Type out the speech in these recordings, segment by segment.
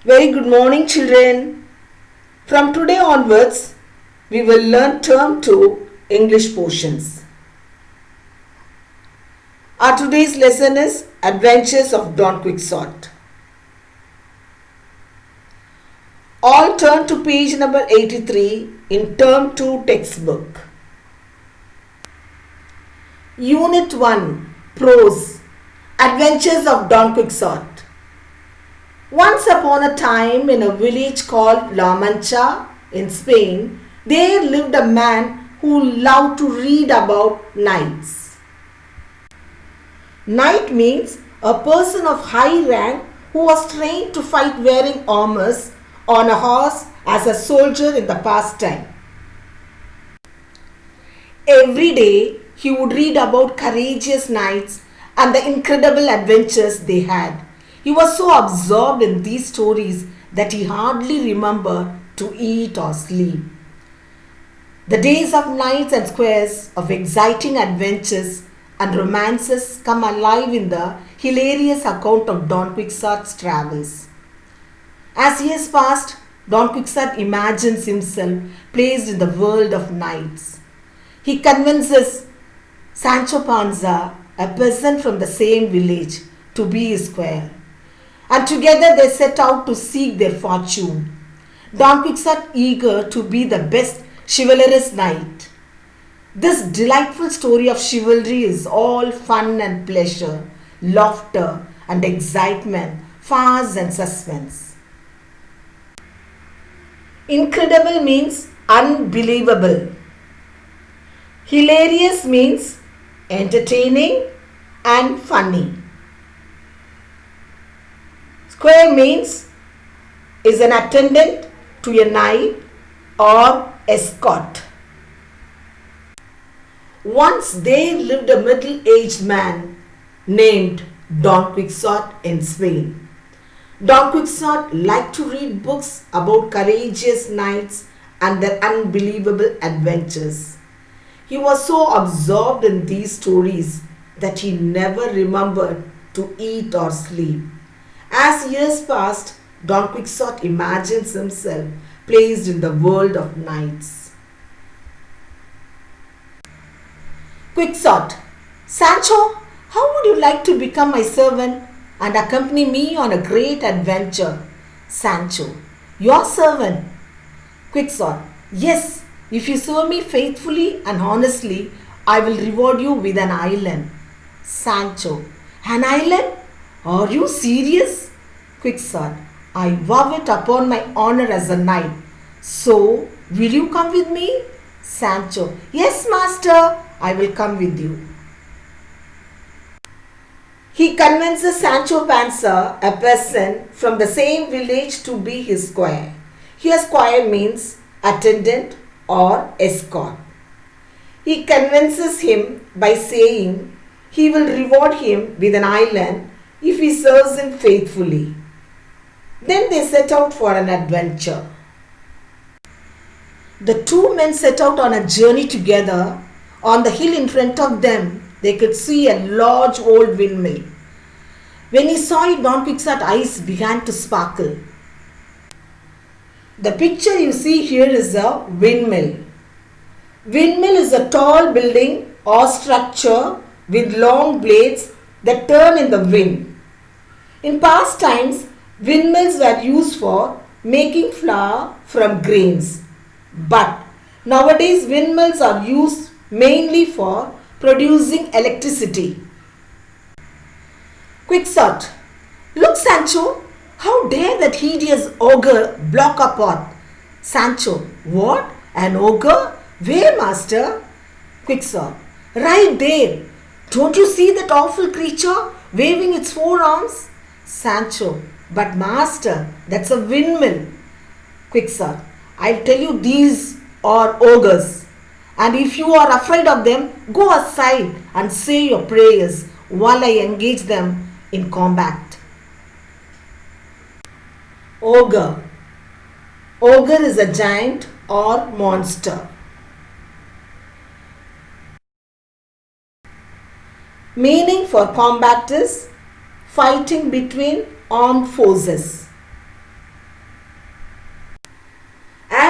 Very good morning, children. From today onwards, we will learn term 2 English portions. Our today's lesson is Adventures of Don Quixote. All turn to page number 83 in term 2 textbook. Unit 1 Prose Adventures of Don Quixote. Once upon a time, in a village called La Mancha in Spain, there lived a man who loved to read about knights. Knight means a person of high rank who was trained to fight wearing armor on a horse as a soldier in the past time. Every day he would read about courageous knights and the incredible adventures they had. He was so absorbed in these stories that he hardly remembered to eat or sleep. The days of nights and squares, of exciting adventures and romances come alive in the hilarious account of Don Quixote's travels. As years passed, Don Quixote imagines himself placed in the world of knights. He convinces Sancho Panza, a peasant from the same village, to be his squire. And together they set out to seek their fortune. Don Quixote eager to be the best chivalrous knight. This delightful story of chivalry is all fun and pleasure, laughter and excitement, farce and suspense. Incredible means unbelievable. Hilarious means entertaining and funny. Squire means is an attendant to a knight or escort. Once there lived a middle-aged man named Don Quixote in Spain. Don Quixote liked to read books about courageous knights and their unbelievable adventures. He was so absorbed in these stories that he never remembered to eat or sleep. As years passed, Don Quixote imagines himself placed in the world of knights. Quixote: Sancho, how would you like to become my servant and accompany me on a great adventure? Sancho: your servant. Quixote: yes, if you serve me faithfully and honestly, I will reward you with an island. Sancho: an island? Are you serious? Quixote: I vow it upon my honor as a knight. So, will you come with me? Sancho: yes, master, I will come with you. He convinces Sancho Panza, a peasant from the same village, to be his squire. Here squire means attendant or escort. He convinces him by saying he will reward him with an island if he serves him faithfully. Then they set out for an adventure. The two men set out on a journey together. On the hill in front of them, they could see a large old windmill. When he saw it, Don Quixote's eyes began to sparkle. The picture you see here is a windmill. Windmill is a tall building or structure with long blades that turn in the wind. In past times, windmills were used for making flour from grains. But nowadays, windmills are used mainly for producing electricity. Quixote: look, Sancho, how dare that hideous ogre block our path? Sancho: what? An ogre? Where, master? Quixote: right there. Don't you see that awful creature waving its forearms? Sancho: but master, that's a windmill. Quixote: I'll tell you, these are ogres, and if you are afraid of them, go aside and say your prayers while I engage them in combat. Ogre. Ogre is a giant or monster. Meaning for combat is fighting between armed forces.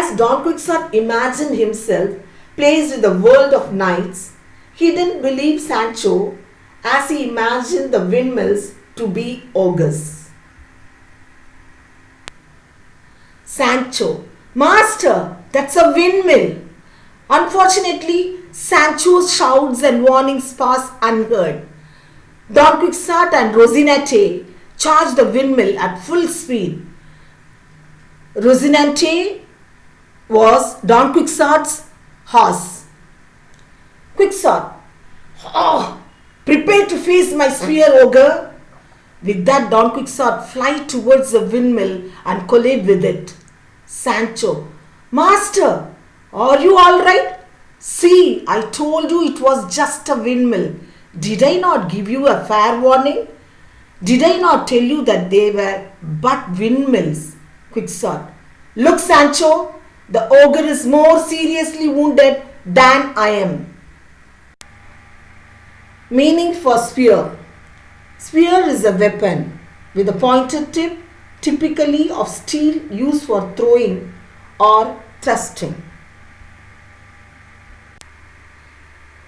As Don Quixote imagined himself placed in the world of knights, he didn't believe Sancho as he imagined the windmills to be ogres. Sancho, Master, that's a windmill. Unfortunately, Sancho's shouts and warnings passed unheard. Don Quixote and Rocinante charged the windmill at full speed. Rocinante was Don Quixote's horse. Quixote, oh, prepare to face my spear, ogre. With that, Don Quixote fly towards the windmill and collide with it. Sancho, Master, are you all right? See, I told you it was just a windmill. Did I not give you a fair warning? Did I not tell you that they were but windmills? Quixote, look, Sancho, the ogre is more seriously wounded than I am. Meaning for spear. Spear is a weapon with a pointed tip, typically of steel, used for throwing or thrusting.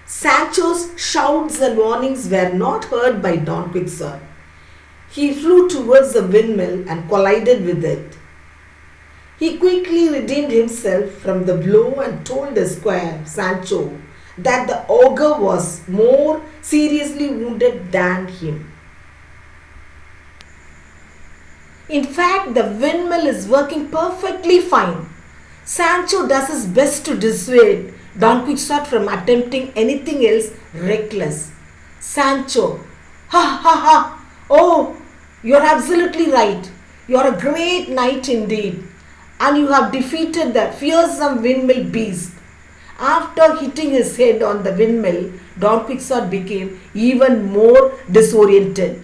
Sancho's shouts and warnings were not heard by Don Quixote. He flew towards the windmill and collided with it. He quickly redeemed himself from the blow and told the squire, Sancho, that the ogre was more seriously wounded than him. In fact, the windmill is working perfectly fine. Sancho does his best to dissuade Don Quixote from attempting anything else reckless. Sancho, ha ha ha, oh, you're absolutely right. You're a great knight indeed, and you have defeated the fearsome windmill beast. After hitting his head on the windmill, Don Quixote became even more disoriented.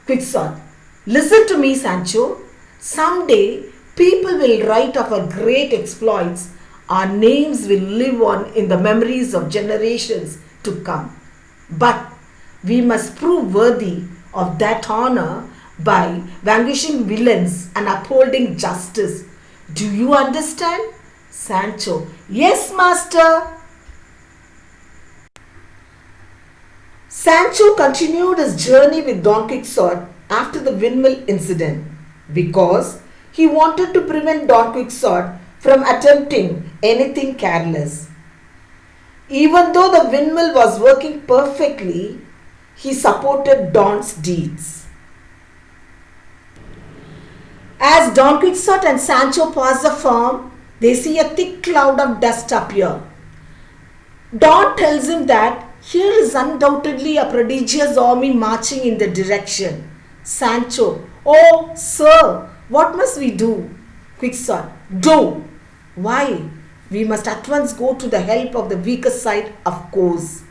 Quixote, listen to me, Sancho. Someday, people will write of our great exploits. Our names will live on in the memories of generations to come. But we must prove worthy of that honor by vanquishing villains and upholding justice. Do you understand? Sancho, yes, master. Sancho continued his journey with Don Quixote after the windmill incident because he wanted to prevent Don Quixote from attempting anything careless. Even though the windmill was working perfectly, he supported Don's deeds. As Don Quixote and Sancho pass the farm, they see a thick cloud of dust appear. Don tells him that here is undoubtedly a prodigious army marching in the direction. Sancho, oh, sir, what must we do? Quixote, do. Why? We must at once go to the help of the weaker side, of course.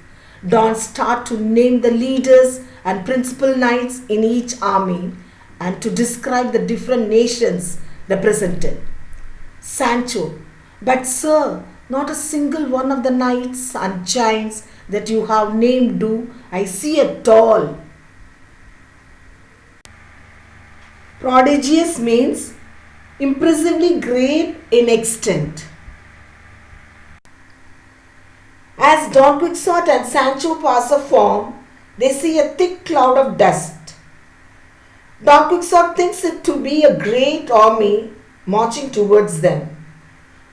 Don start to name the leaders and principal knights in each army and to describe the different nations represented. Sancho, but sir, not a single one of the knights and giants that you have named do I see at all. Prodigious means impressively great in extent. As Don Quixote and Sancho pass a farm, they see a thick cloud of dust. Don Quixote thinks it to be a great army marching towards them.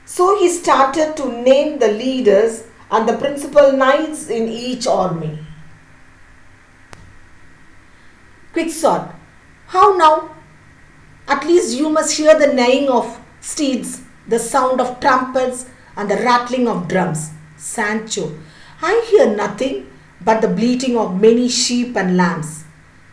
So he started to name the leaders and the principal knights in each army. Quixote, how now? At least you must hear the neighing of steeds, the sound of trumpets and the rattling of drums. Sancho, I hear nothing but the bleating of many sheep and lambs.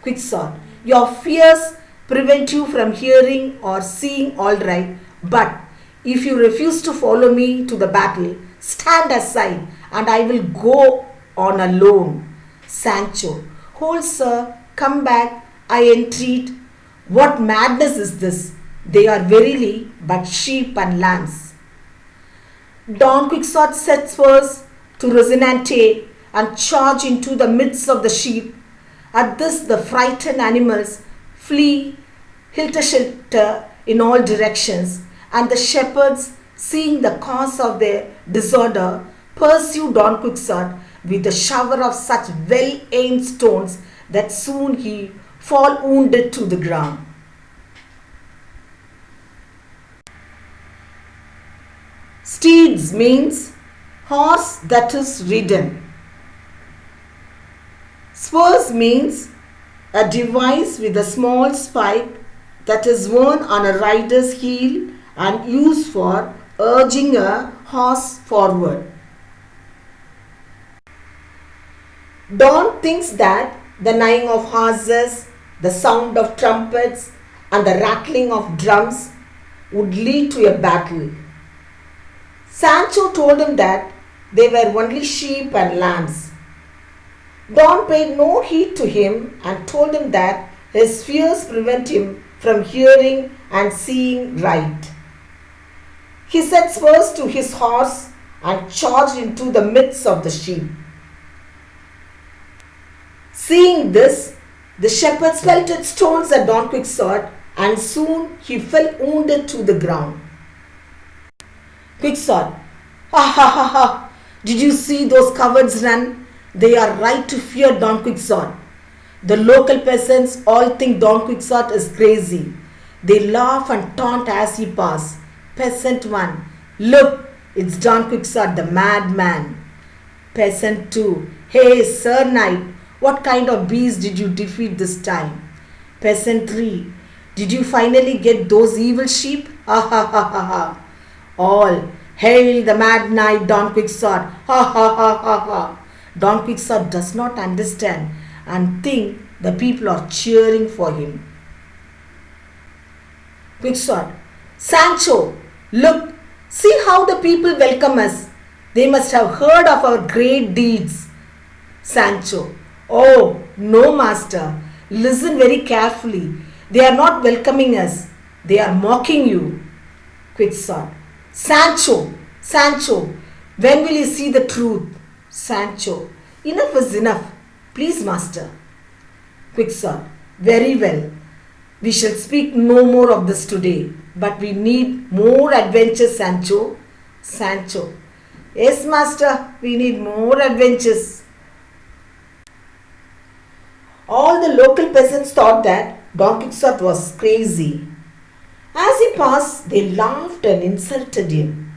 Quixote, your fears prevent you from hearing or seeing all right, but if you refuse to follow me to the battle, stand aside and I will go on alone. Sancho, hold sir, come back, I entreat. What madness is this? They are verily but sheep and lambs. Don Quixote sets spurs to Rocinante and charge into the midst of the sheep. At this the frightened animals flee helter-skelter in all directions, and the shepherds, seeing the cause of their disorder, pursue Don Quixote with a shower of such well-aimed stones that soon he fall wounded to the ground. Steeds means horse that is ridden. Spurs means a device with a small spike that is worn on a rider's heel and used for urging a horse forward. Don thinks that the neighing of horses, the sound of trumpets, and the rattling of drums would lead to a battle. Sancho told him that they were only sheep and lambs. Don paid no heed to him and told him that his fears prevent him from hearing and seeing right. He set spurs to his horse and charged into the midst of the sheep. Seeing this, the shepherds pelted stones at Don Quixote, and soon he fell wounded to the ground. Quixote, ha ha ha ha! Did you see those cowards run? They are right to fear Don Quixote. The local peasants all think Don Quixote is crazy. They laugh and taunt as he passes. Peasant 1, look, it's Don Quixote, the madman. Peasant 2, hey, Sir Knight, what kind of beast did you defeat this time? Peasant 3, did you finally get those evil sheep? Ha ha ha ha ha. All, hail the mad knight Don Quixote. Ha ha ha ha ha. Don Quixote does not understand and think the people are cheering for him. Quixote, Sancho, look, see how the people welcome us. They must have heard of our great deeds. Sancho, oh, no, master. Listen very carefully. They are not welcoming us. They are mocking you. Quixote, Sancho, Sancho, when will you see the truth? Sancho, enough is enough. Please, master. Quixote, very well. We shall speak no more of this today, but we need more adventures, Sancho. Sancho, yes, master, we need more adventures. All the local peasants thought that Don Quixote was crazy. As he passed, they laughed and insulted him.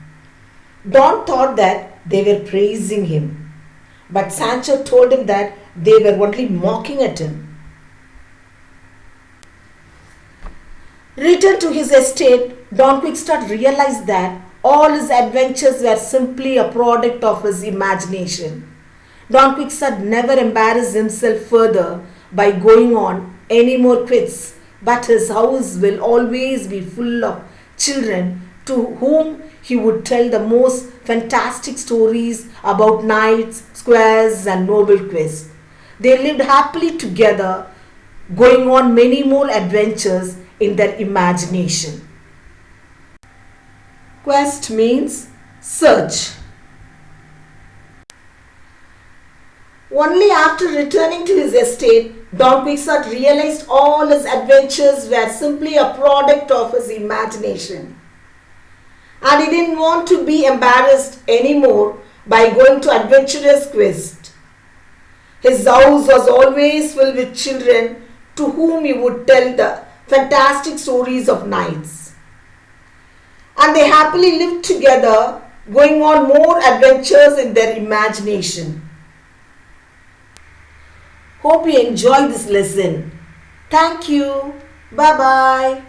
Don thought that they were praising him, but Sancho told him that they were only mocking at him. Returned to his estate, Don Quixote realized that all his adventures were simply a product of his imagination. Don Quixote never embarrassed himself further by going on any more quests, but his house will always be full of children to whom he would tell the most fantastic stories about knights, squares, and noble quests. They lived happily together, going on many more adventures in their imagination. Quest means search. Only after returning to his estate, Don Quixote realized all his adventures were simply a product of his imagination. And he didn't want to be embarrassed anymore by going to adventurous quests. His house was always filled with children to whom he would tell the fantastic stories of knights. And they happily lived together, going on more adventures in their imagination. Hope you enjoyed this lesson. Thank you. Bye-bye.